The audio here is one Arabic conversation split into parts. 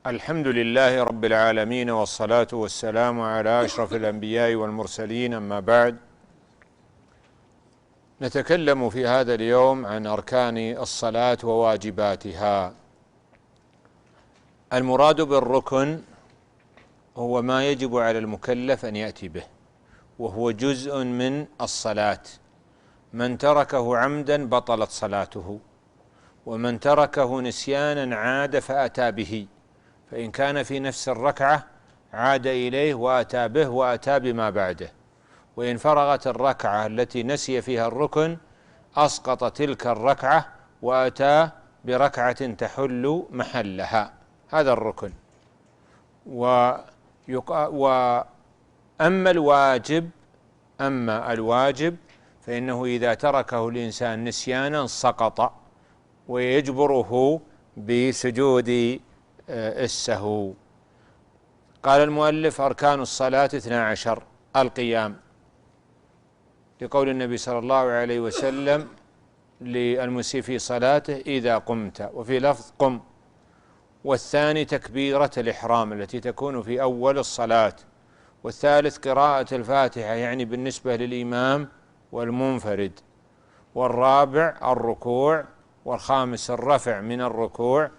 الحمد لله رب العالمين، والصلاة والسلام على أشرف الأنبياء والمرسلين، أما بعد. نتكلم في هذا اليوم عن أركان الصلاة وواجباتها. المراد بالركن هو ما يجب على المكلف أن يأتي به، وهو جزء من الصلاة. من تركه عمدا بطلت صلاته، ومن تركه نسيانا عاد فأتى به، فإن كان في نفس الركعة عاد إليه وأتى به وأتى بما بعده، وإن فرغت الركعة التي نسي فيها الركن أسقط تلك الركعة وأتى بركعة تحل محلها. هذا الركن. أما الواجب فإنه إذا تركه الإنسان نسيانا سقط، ويجبره بسجود السهو. قال المؤلف: أركان الصلاة 12. القيام، لقول النبي صلى الله عليه وسلم للمسيء في صلاته: إذا قمت، وفي لفظ قم. والثاني تكبيرة الإحرام التي تكون في أول الصلاة. والثالث قراءة الفاتحة، يعني بالنسبة للإمام والمنفرد. والرابع الركوع. والخامس الرفع من الركوع.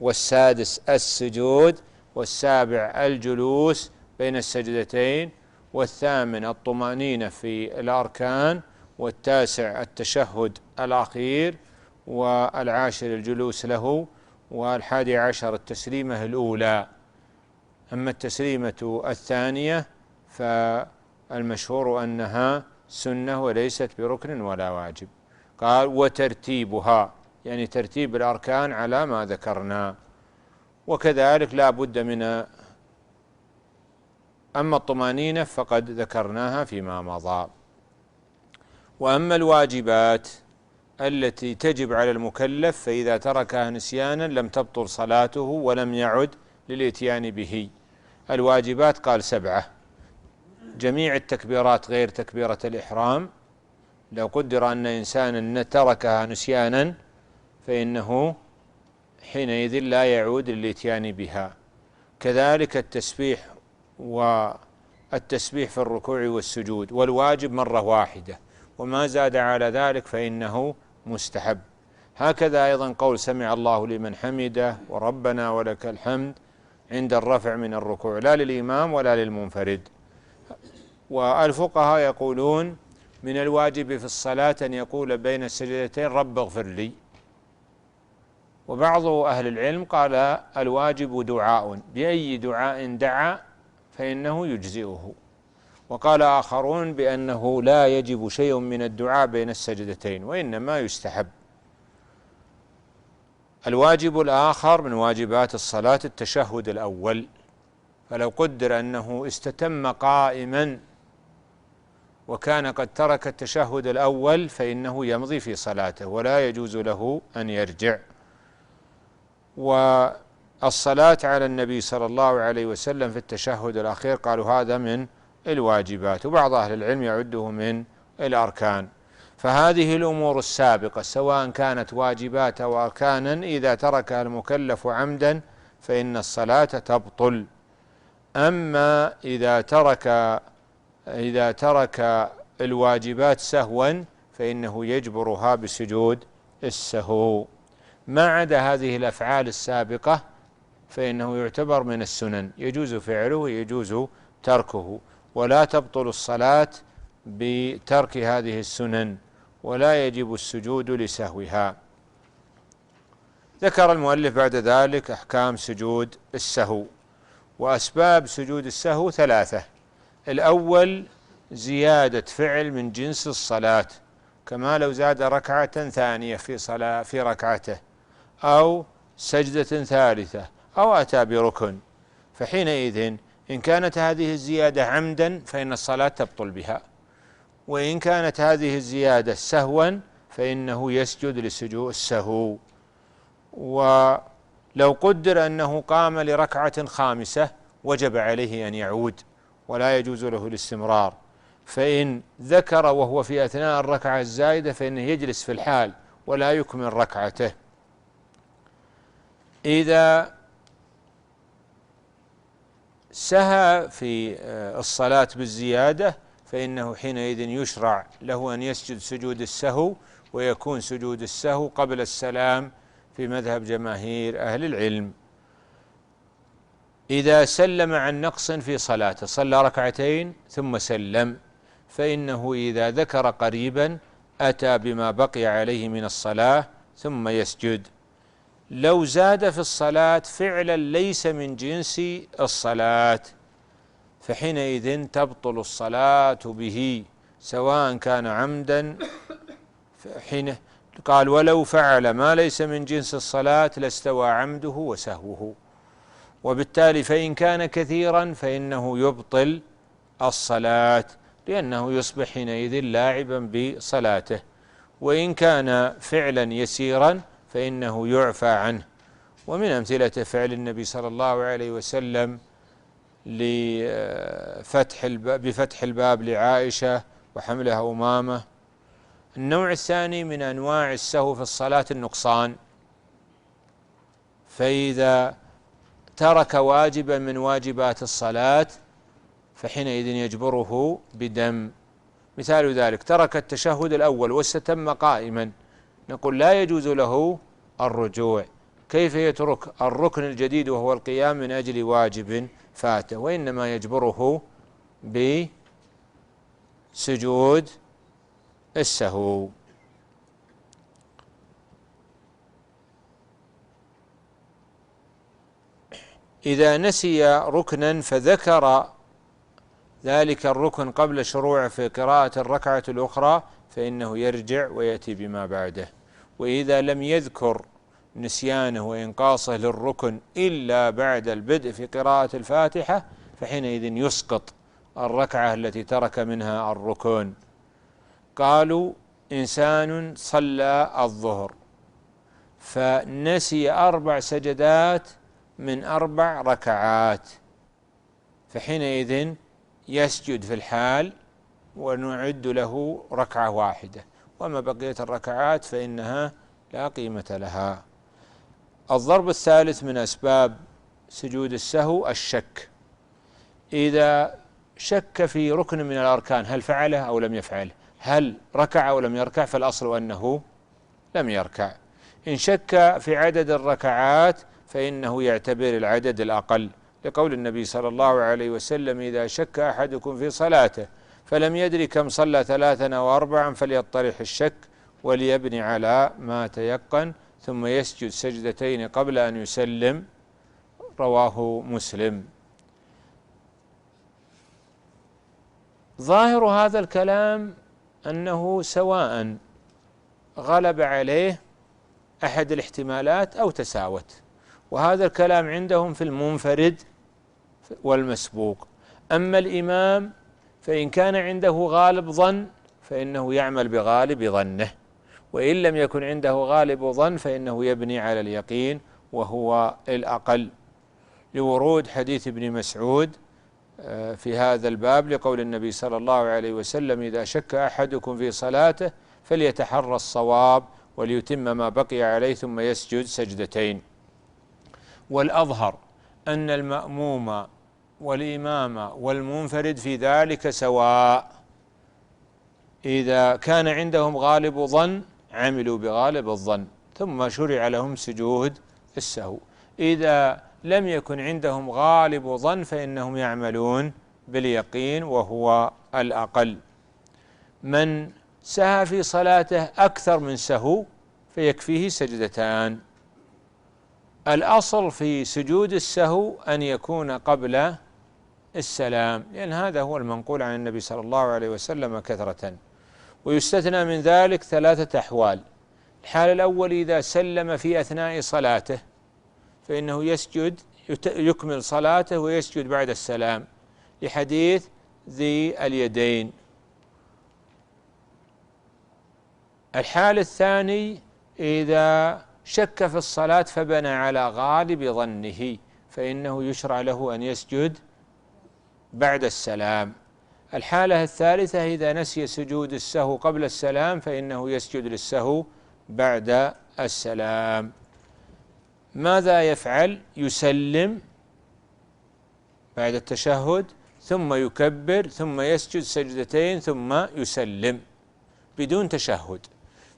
والسادس السجود. والسابع الجلوس بين السجدتين. والثامن الطمأنينة في الأركان. والتاسع التشهد الأخير. والعاشر الجلوس له. والحادي عشر التسليمة الأولى. أما التسليمة الثانية فالمشهور أنها سنة وليست بركن ولا واجب. قال: وترتيبها، يعني ترتيب الأركان على ما ذكرنا. وكذلك لا بد من أما الطمأنينة فقد ذكرناها فيما مضى. وأما الواجبات التي تجب على المكلف فإذا تركها نسيانا لم تبطل صلاته ولم يعد للإتيان به. الواجبات قال 7: جميع التكبيرات غير تكبيرة الإحرام. لو قدر أن إنسانا تركها نسيانا فإنه حينئذ لا يعود للإتيان بها. كذلك التسبيح، والتسبيح في الركوع والسجود، والواجب مرة واحدة، وما زاد على ذلك فإنه مستحب. هكذا أيضا قول سمع الله لمن حمده وربنا ولك الحمد عند الرفع من الركوع، لا للإمام ولا للمنفرد. والفقهاء يقولون: من الواجب في الصلاة أن يقول بين السجدتين: رب اغفر لي. وبعض أهل العلم قال: الواجب دعاء، بأي دعاء دعا فإنه يجزئه. وقال آخرون بأنه لا يجب شيء من الدعاء بين السجدتين، وإنما يستحب. الواجب الآخر من واجبات الصلاة التشهد الأول، فلو قدر أنه استتم قائما وكان قد ترك التشهد الأول فإنه يمضي في صلاته ولا يجوز له أن يرجع. والصلاة على النبي صلى الله عليه وسلم في التشهد الأخير قالوا هذا من الواجبات، وبعض أهل العلم يعده من الأركان. فهذه الأمور السابقة سواء كانت واجبات أو أركانا إذا تركها المكلف عمدا فإن الصلاة تبطل. أما إذا ترك الواجبات سهوا فإنه يجبرها بسجود السهو. ما عدا هذه الأفعال السابقة فإنه يعتبر من السنن، يجوز فعله ويجوز تركه، ولا تبطل الصلاة بترك هذه السنن، ولا يجب السجود لسهوها. ذكر المؤلف بعد ذلك أحكام سجود السهو. وأسباب سجود السهو 3: الأول زيادة فعل من جنس الصلاة، كما لو زاد ركعة ثانية في ركعته، أو سجدة ثالثة، أو أتى بركن، فحينئذ إن كانت هذه الزيادة عمدا فإن الصلاة تبطل بها، وإن كانت هذه الزيادة سهوا فإنه يسجد لسجود السهو. ولو قدر أنه قام لركعة خامسة وجب عليه أن يعود ولا يجوز له الاستمرار، فإن ذكر وهو في أثناء الركعة الزائدة فإنه يجلس في الحال ولا يكمل ركعته. إذا سهى في الصلاة بالزيادة فإنه حينئذ يشرع له أن يسجد سجود السهو، ويكون سجود السهو قبل السلام في مذهب جماهير أهل العلم. إذا سلم عن نقص في صلاته، صلى ركعتين ثم سلم، فإنه إذا ذكر قريبا أتى بما بقي عليه من الصلاة ثم يسجد. لو زاد في الصلاة فعلا ليس من جنس الصلاة فحينئذ تبطل الصلاة به سواء كان عمدا. حين قال ولو فعل ما ليس من جنس الصلاة لاستوى عمده وسهوه، وبالتالي فإن كان كثيرا فإنه يبطل الصلاة لأنه يصبح حينئذ لاعبا بصلاته، وإن كان فعلا يسيرا فإنه يعفى عنه. ومن أمثلة فعل النبي صلى الله عليه وسلم بفتح الباب لعائشة وحملها أمامة. النوع الثاني من أنواع السهو في الصلاة النقصان، فإذا ترك واجبا من واجبات الصلاة فحينئذ يجبره بدم. مثال ذلك ترك التشهد الأول واستتم قائما، نقول لا يجوز له الرجوع. كيف يترك الركن الجديد وهو القيام من أجل واجب فاته؟ وإنما يجبره بسجود السهو. إذا نسي ركنا فذكر ذلك الركن قبل شروعه في قراءة الركعة الأخرى فإنه يرجع ويأتي بما بعده. وإذا لم يذكر نسيانه وإنقاصه للركن إلا بعد البدء في قراءة الفاتحة فحينئذ يسقط الركعة التي ترك منها الركن. قالوا إنسان صلى الظهر فنسي 4 سجدات من 4 ركعات، فحينئذ يسجد في الحال ونعد له ركعة واحدة، وما بقية الركعات فإنها لا قيمة لها. الضرب الثالث من أسباب سجود السهو الشك. إذا شك في ركن من الأركان هل فعله أو لم يفعله، هل ركع أو لم يركع، فالأصل أنه لم يركع. إن شك في عدد الركعات فإنه يعتبر العدد الأقل، لقول النبي صلى الله عليه وسلم إذا شك أحدكم في صلاته فلم يدري كم صلى 3 أو 4 فليطرح الشك وليبني على ما تيقن ثم يسجد سجدتين قبل أن يسلم، رواه مسلم. ظاهر هذا الكلام أنه سواء غلب عليه أحد الاحتمالات أو تساوت، وهذا الكلام عندهم في المنفرد والمسبوق. أما الإمام فإن كان عنده غالب ظن فإنه يعمل بغالب ظنه، وإن لم يكن عنده غالب ظن فإنه يبني على اليقين وهو الأقل، لورود حديث ابن مسعود في هذا الباب لقول النبي صلى الله عليه وسلم إذا شك أحدكم في صلاته فليتحرى الصواب وليتم ما بقي عليه ثم يسجد سجدتين. والأظهر أن المأموم والإمام والمنفرد في ذلك سواء، إذا كان عندهم غالب ظن عملوا بغالب الظن ثم شرع لهم سجود السهو، إذا لم يكن عندهم غالب ظن فإنهم يعملون باليقين وهو الأقل. من سهى في صلاته أكثر من سهو فيكفيه سجدتان. الأصل في سجود السهو أن يكون قبل السلام، لأن هذا هو المنقول عن النبي صلى الله عليه وسلم كثرة. ويستثنى من ذلك 3 أحوال. الحال الأول إذا سلم في أثناء صلاته فإنه يسجد يكمل صلاته ويسجد بعد السلام لحديث ذي اليدين. الحال الثاني إذا شك في الصلاة فبنى على غالب ظنه فإنه يشرع له أن يسجد بعد السلام. الحالة الثالثة إذا نسي سجود السهو قبل السلام فإنه يسجد للسهو بعد السلام. ماذا يفعل؟ يسلم بعد التشهد ثم يكبر ثم يسجد سجدتين ثم يسلم بدون تشهد.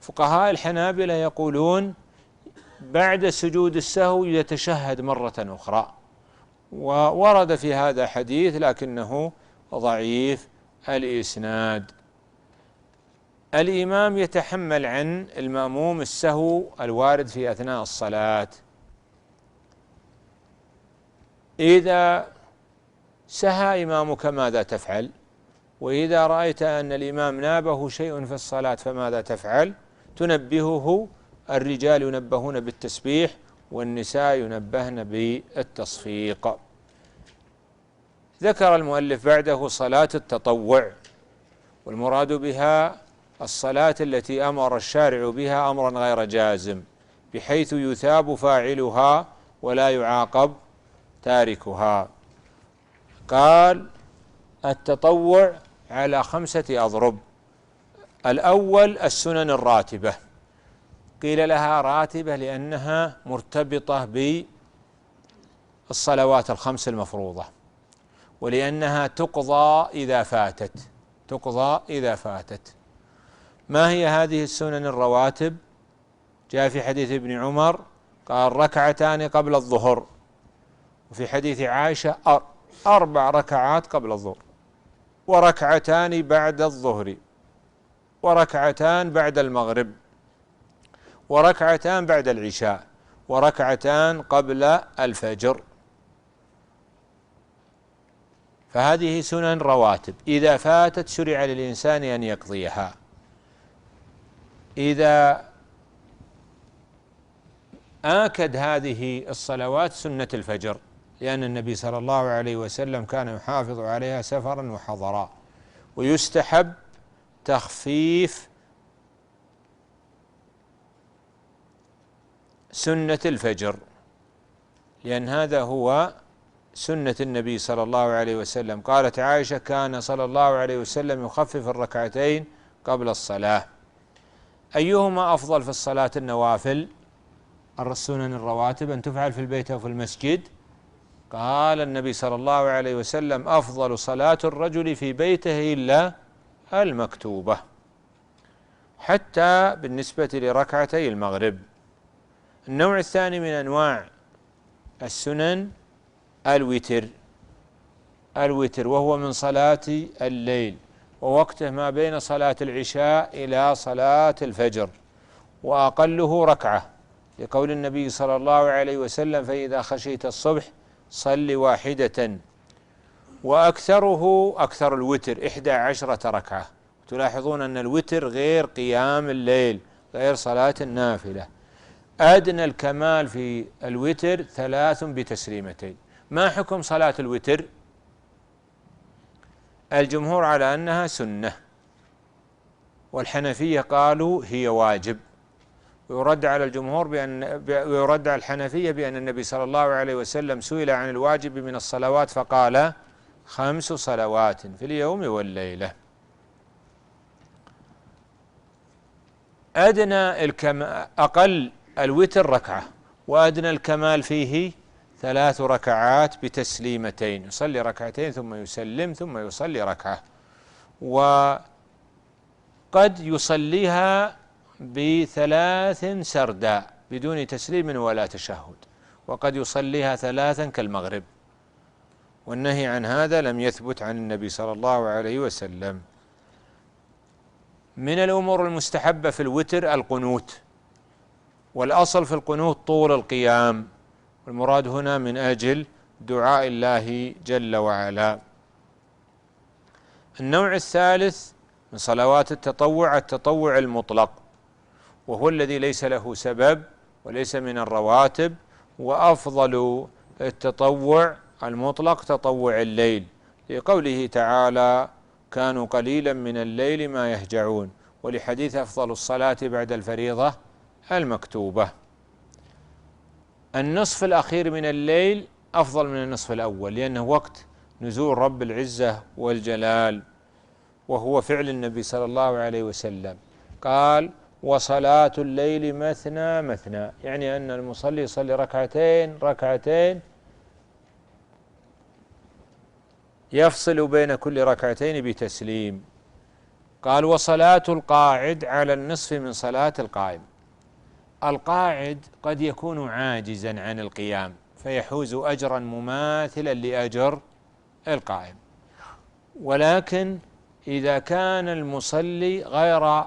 فقهاء الحنابلة يقولون بعد سجود السهو يتشهد مرة أخرى، وورد في هذا حديث لكنه ضعيف الإسناد. الإمام يتحمل عن المأموم السهو الوارد في أثناء الصلاة. إذا سهى إمامك ماذا تفعل؟ وإذا رأيت أن الإمام نابه شيء في الصلاة فماذا تفعل؟ تنبهه. الرجال ينبهون بالتسبيح والنساء ينبهن بالتصفيق. ذكر المؤلف بعده صلاة التطوع، والمراد بها الصلاة التي أمر الشارع بها أمرا غير جازم، بحيث يثاب فاعلها ولا يعاقب تاركها. قال التطوع على 5 أضرب. الأول السنن الراتبة، قيل لها راتبة لأنها مرتبطة بالصلوات ال5 المفروضة، ولأنها تقضى إذا فاتت. ما هي هذه السنن الرواتب؟ جاء في حديث ابن عمر قال 2 قبل الظهر، وفي حديث عائشة 4 ركعات قبل الظهر، 2 بعد الظهر، 2 بعد المغرب، 2 بعد العشاء، 2 قبل الفجر. فهذه سنن رواتب إذا فاتت شرع للإنسان أن يقضيها. إذا آكد هذه الصلوات سنة الفجر، لأن النبي صلى الله عليه وسلم كان يحافظ عليها سفرا وحضرا، ويستحب تخفيف سنة الفجر، لأن هذا هو سنة النبي صلى الله عليه وسلم. قالت عائشة كان صلى الله عليه وسلم يخفف 2 قبل الصلاة. أيهما أفضل في الصلاة؟ النوافل، السنن الرواتب أن تفعل في البيت أو في المسجد. قال النبي صلى الله عليه وسلم أفضل صلاة الرجل في بيته إلا المكتوبة، حتى بالنسبة ل2 المغرب. النوع الثاني من أنواع السنن الوتر، وهو من صلاة الليل، ووقته ما بين صلاة العشاء إلى صلاة الفجر، وأقله 1، لقول النبي صلى الله عليه وسلم فإذا خشيت الصبح صل 1، وأكثره أكثر الوتر 11 ركعة. تلاحظون أن الوتر غير قيام الليل، غير صلاة النافلة. أدنى الكمال في الوتر 3 بتسليمتين. ما حكم صلاة الوتر؟ الجمهور على أنها سنة، والحنفية قالوا هي واجب. ويرد على الجمهور ويرد على الحنفية بأن النبي صلى الله عليه وسلم سئل عن الواجب من الصلوات فقال 5 صلوات في اليوم والليلة. أقل الوتر 1، وأدنى الكمال فيه 3 ركعات بتسليمتين، يصلي 2 ثم يسلم ثم يصلي 1، وقد يصليها ب3 سردا بدون تسليم ولا تشهد، وقد يصليها 3 كالمغرب، والنهي عن هذا لم يثبت عن النبي صلى الله عليه وسلم. من الأمور المستحبة في الوتر القنوت، والأصل في القنوت طول القيام، والمراد هنا من أجل دعاء الله جل وعلا. النوع الثالث من صلوات التطوع التطوع المطلق، وهو الذي ليس له سبب وليس من الرواتب. وأفضل التطوع المطلق تطوع الليل، لقوله تعالى كانوا قليلا من الليل ما يهجعون، ولحديث أفضل الصلاة بعد الفريضة المكتوبة. النصف الأخير من الليل أفضل من النصف الأول، لأنه وقت نزول رب العزة والجلال، وهو فعل النبي صلى الله عليه وسلم. قال وصلاة الليل مثنى مثنى، يعني أن المصلي يصلي 2 2 يفصل بين كل ركعتين بتسليم. قال وصلاة القاعد على النصف من صلاة القائم. القاعد قد يكون عاجزا عن القيام فيحوز أجرا مماثلا لأجر القائم، ولكن إذا كان المصلي غير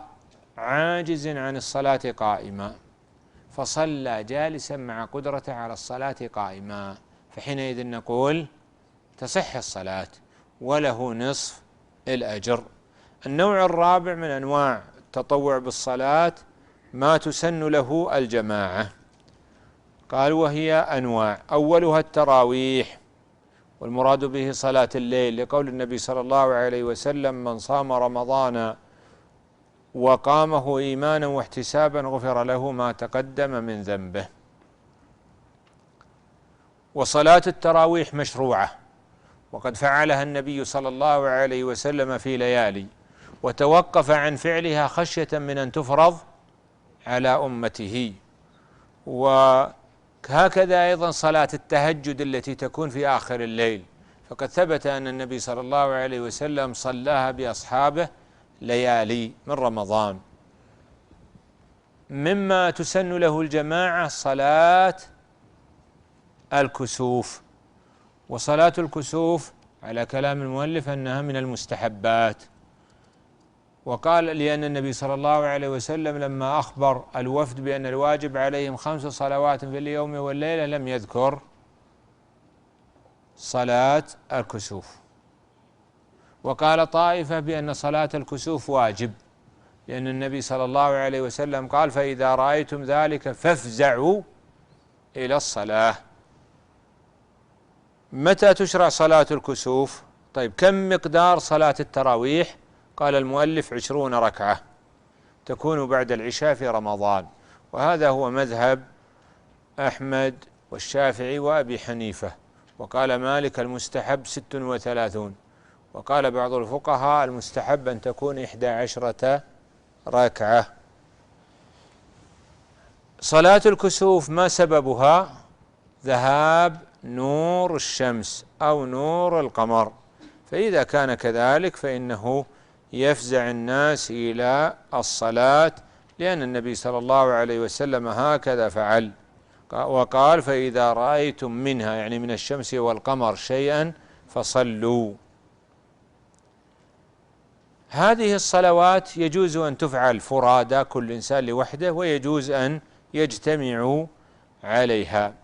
عاجز عن الصلاة قائما فصلى جالسا مع قدرته على الصلاة قائما، فحينئذ نقول تصح الصلاة وله نصف الأجر. النوع الرابع من أنواع التطوع بالصلاة ما تسن له الجماعة. قال وهي أنواع: أولها التراويح، والمراد به صلاة الليل، لقول النبي صلى الله عليه وسلم: من صام رمضان وقامه إيمانا واحتسابا غفر له ما تقدم من ذنبه. وصلاة التراويح مشروعة، وقد فعلها النبي صلى الله عليه وسلم في ليالي، وتوقف عن فعلها خشية من أن تفرض على أمته. وهكذا أيضا صلاة التهجد التي تكون في آخر الليل، فقد ثبت أن النبي صلى الله عليه وسلم صلاها بأصحابه ليالي من رمضان. مما تسن له الجماعة صلاة الكسوف، وصلاة الكسوف على كلام المؤلف أنها من المستحبات. وقال لأن النبي صلى الله عليه وسلم لما أخبر الوفد بأن الواجب عليهم 5 صلوات في اليوم والليلة لم يذكر صلاة الكسوف. وقال طائفة بأن صلاة الكسوف واجب، لأن النبي صلى الله عليه وسلم قال: فإذا رأيتم ذلك فافزعوا إلى الصلاة. متى تشرع صلاة الكسوف؟ طيب، كم مقدار صلاة التراويح؟ قال المؤلف: 20 ركعة تكون بعد العشاء في رمضان، وهذا هو مذهب أحمد والشافعي وأبي حنيفة. وقال مالك: المستحب 36. وقال بعض الفقهاء: المستحب أن تكون 11 ركعة. صلاة الكسوف ما سببها؟ ذهاب نور الشمس أو نور القمر، فإذا كان كذلك فإنه يفزع الناس إلى الصلاة، لأن النبي صلى الله عليه وسلم هكذا فعل، وقال: فإذا رأيتم منها، يعني من الشمس والقمر، شيئا فصلوا. هذه الصلوات يجوز أن تفعل فرادى كل إنسان لوحده، ويجوز أن يجتمعوا عليها.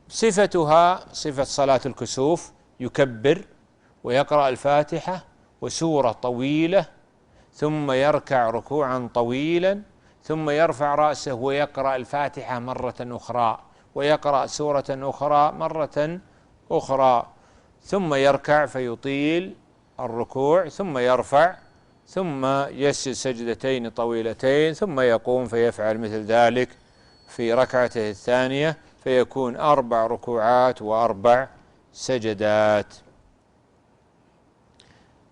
صفتها صفة صلاة الكسوف: يكبر ويقرأ الفاتحة وسورة طويلة، ثم يركع ركوعا طويلا، ثم يرفع رأسه ويقرأ الفاتحة مرة أخرى، ويقرأ سورة أخرى مرة أخرى، ثم يركع فيطيل الركوع، ثم يرفع، ثم يسجد سجدتين طويلتين، ثم يقوم فيفعل مثل ذلك في ركعته الثانية، فيكون 4 ركوعات و4 سجدات.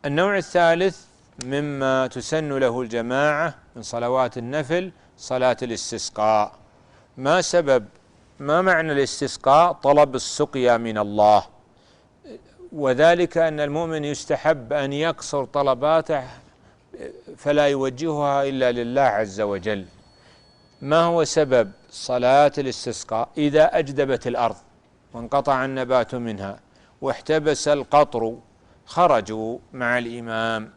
النوع الثالث مما تسن له الجماعة من صلوات النفل صلاة الاستسقاء. ما معنى الاستسقاء؟ طلب السقيا من الله، وذلك أن المؤمن يستحب أن يقصر طلباته فلا يوجهها إلا لله عز وجل. ما هو سبب صلاة الاستسقاء؟ إذا أجدبت الأرض وانقطع النبات منها واحتبس القطر خرجوا مع الإمام.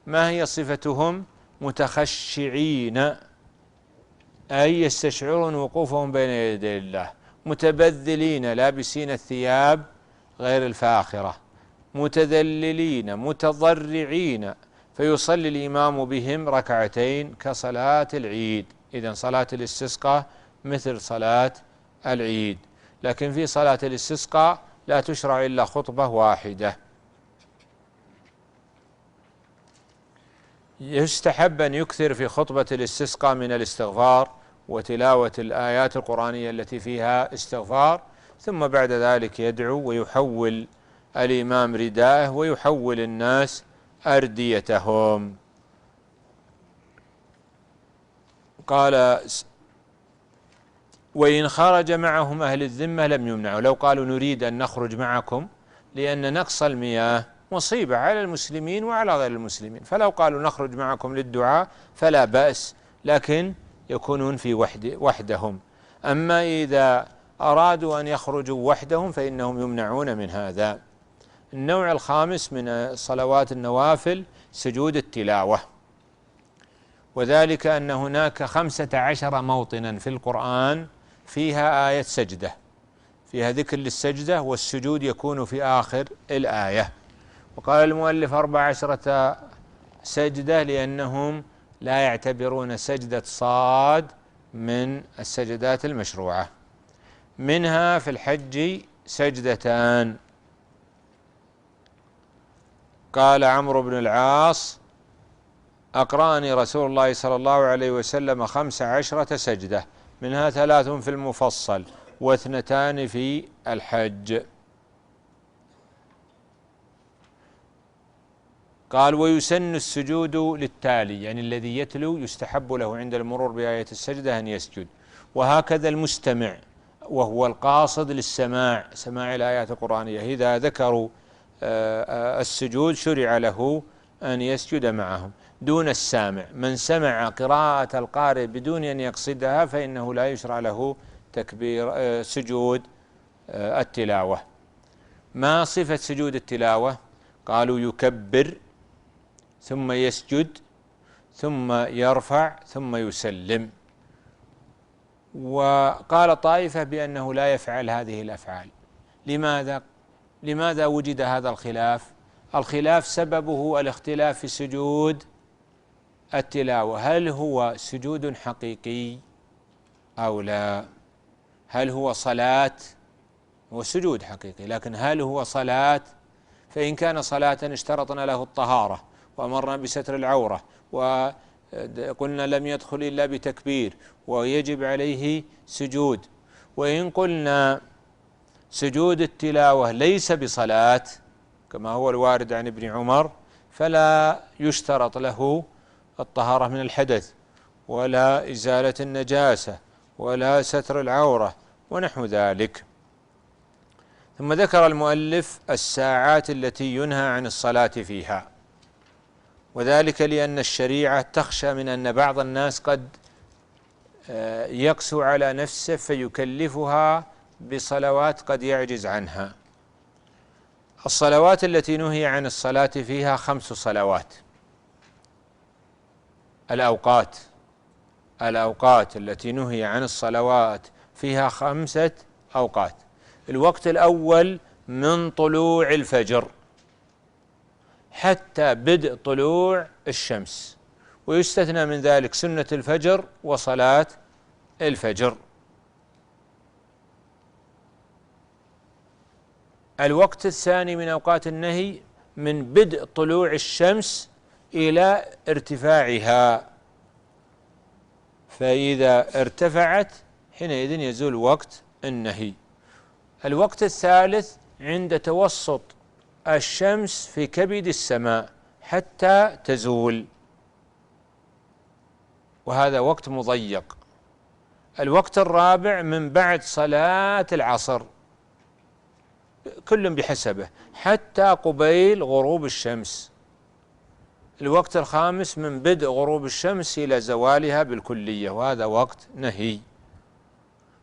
ما هي صفتهم؟ متخشعين، أي يستشعرون وقوفهم بين يدي الله، متبذلين لابسين الثياب غير الفاخرة، متذللين متضرعين، فيصلي الإمام بهم ركعتين كصلاة العيد. إذن صلاة الاستسقاء مثل صلاة العيد، لكن في صلاة الاستسقاء لا تشرع إلا خطبة واحدة. يستحب أن يكثر في خطبة الاستسقاء من الاستغفار وتلاوة الآيات القرآنية التي فيها استغفار، ثم بعد ذلك يدعو، ويحول الإمام رداءه ويحول الناس أرديتهم. قال: وإن خرج معهم أهل الذمة لم يمنعوا. لو قالوا نريد أن نخرج معكم لأن نقص المياه مصيبة على المسلمين وعلى غير المسلمين، فلو قالوا نخرج معكم للدعاء فلا بأس، لكن يكونون في وحدهم. أما إذا أرادوا أن يخرجوا وحدهم فإنهم يمنعون من هذا. النوع الخامس من صلوات النوافل سجود التلاوة، وذلك أن هناك 15 موطنا في القرآن فيها آية سجدة، فيها ذكر للسجدة، والسجود يكون في آخر الآية. وقال المؤلف 14 سجدة لأنهم لا يعتبرون سجدة صاد من السجدات المشروعة. منها في الحج سجدتان. قال عمرو بن العاص: أقرأني رسول الله صلى الله عليه وسلم 15 سجدة، منها 3 في المفصل و2 في الحج. قال: ويسن السجود للتالي، يعني الذي يتلو يستحب له عند المرور بآية السجدة أن يسجد، وهكذا المستمع وهو القاصد للسماع، سماع الآيات القرآنية، إذا ذكروا السجود شرع له أن يسجد معهم دون السامع. من سمع قراءة القارئ بدون أن يقصدها فإنه لا يشرع له تكبير سجود التلاوة. ما صفة سجود التلاوة؟ قالوا: يكبر ثم يسجد ثم يرفع ثم يسلم. وقال طائفة بأنه لا يفعل هذه الأفعال. لماذا وجد هذا الخلاف؟ الخلاف سببه الاختلاف في سجود التلاوة، هل هو سجود حقيقي أو لا؟ هل هو صلاة؟ هو سجود حقيقي، لكن هل هو صلاة؟ فإن كان صلاة اشترطنا له الطهارة وأمرنا بستر العورة وقلنا لم يدخل إلا بتكبير ويجب عليه سجود. وإن قلنا سجود التلاوة ليس بصلاة كما هو الوارد عن ابن عمر، فلا يشترط له الطهارة من الحدث ولا إزالة النجاسة ولا ستر العورة ونحو ذلك. ثم ذكر المؤلف الساعات التي ينهى عن الصلاة فيها، وذلك لأن الشريعة تخشى من أن بعض الناس قد يقسو على نفسه فيكلفها بصلوات قد يعجز عنها. الصلوات التي نهي عن الصلاة فيها 5 صلوات. الأوقات التي نهي عن الصلوات فيها 5 أوقات. الوقت الأول من طلوع الفجر حتى بدء طلوع الشمس، ويستثنى من ذلك سنة الفجر وصلاة الفجر. الوقت الثاني من أوقات النهي من بدء طلوع الشمس إلى ارتفاعها، فإذا ارتفعت حينئذ يزول وقت النهي. الوقت الثالث عند توسط الشمس في كبد السماء حتى تزول، وهذا وقت مضيق. الوقت الرابع من بعد صلاة العصر، كل بحسبه، حتى قبيل غروب الشمس. الوقت الخامس من بدء غروب الشمس إلى زوالها بالكلية، وهذا وقت نهي.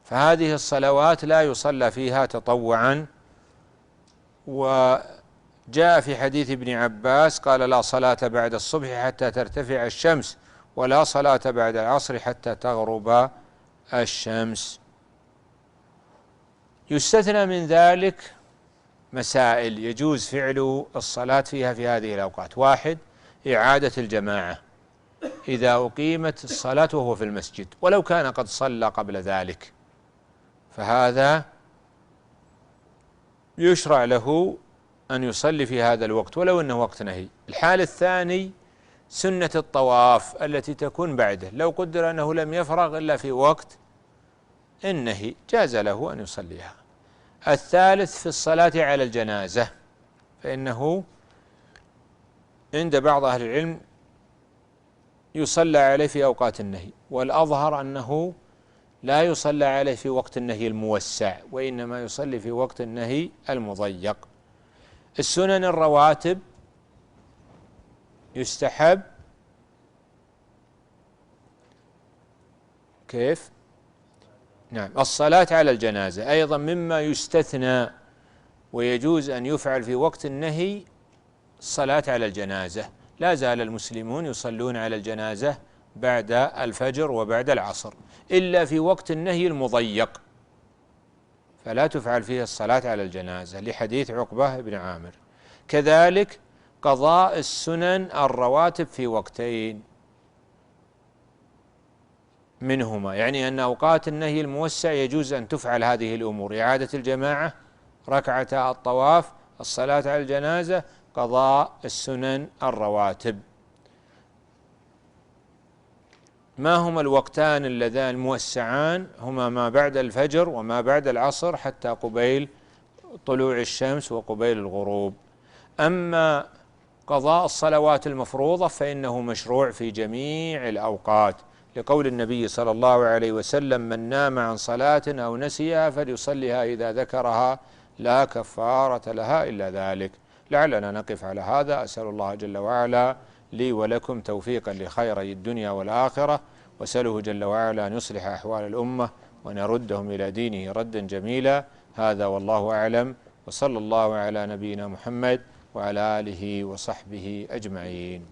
فهذه الصلوات لا يصلى فيها تطوعا. وجاء في حديث ابن عباس قال: لا صلاة بعد الصبح حتى ترتفع الشمس، ولا صلاة بعد العصر حتى تغرب الشمس. يستثنى من ذلك مسائل يجوز فعل الصلاة فيها في هذه الأوقات. 1: إعادة الجماعة إذا أقيمت الصلاة وهو في المسجد ولو كان قد صلى قبل ذلك، فهذا يشرع له أن يصلي في هذا الوقت ولو أنه وقت نهي. الحال الثاني سنة الطواف التي تكون بعده، لو قدر أنه لم يفرغ إلا في وقت النهي جاز له أن يصليها. الثالث في الصلاة على الجنازة، فإنه عند بعض أهل العلم يصلى عليه في أوقات النهي، والأظهر أنه لا يصلى عليه في وقت النهي الموسع، وإنما يصلي في وقت النهي المضيق. السنن الرواتب يستحب كيف؟ نعم، الصلاة على الجنازة أيضا مما يستثنى ويجوز أن يفعل في وقت النهي الصلاة على الجنازة. لا زال المسلمون يصلون على الجنازة بعد الفجر وبعد العصر، إلا في وقت النهي المضيق فلا تفعل فيه الصلاة على الجنازة لحديث عقبة بن عامر. كذلك قضاء السنن الرواتب في وقتين منهما، يعني أن أوقات النهي الموسع يجوز أن تفعل هذه الأمور: إعادة الجماعة، ركعتا الطواف، الصلاة على الجنازة، قضاء السنن الرواتب. ما هما الوقتان اللذان الموسعان؟ هما ما بعد الفجر وما بعد العصر حتى قبيل طلوع الشمس وقبيل الغروب. أما قضاء الصلوات المفروضة فإنه مشروع في جميع الأوقات، لقول النبي صلى الله عليه وسلم: من نام عن صلاة أو نسيها فليصلها إذا ذكرها لا كفارة لها إلا ذلك. لعلنا نقف على هذا. أسأل الله جل وعلا لي ولكم توفيقا لخيري الدنيا والآخرة، وأسأله جل وعلا أن يصلح أحوال الأمة وأن يردهم إلى دينه ردا جميلا. هذا والله أعلم، وصلى الله على نبينا محمد وعلى آله وصحبه أجمعين.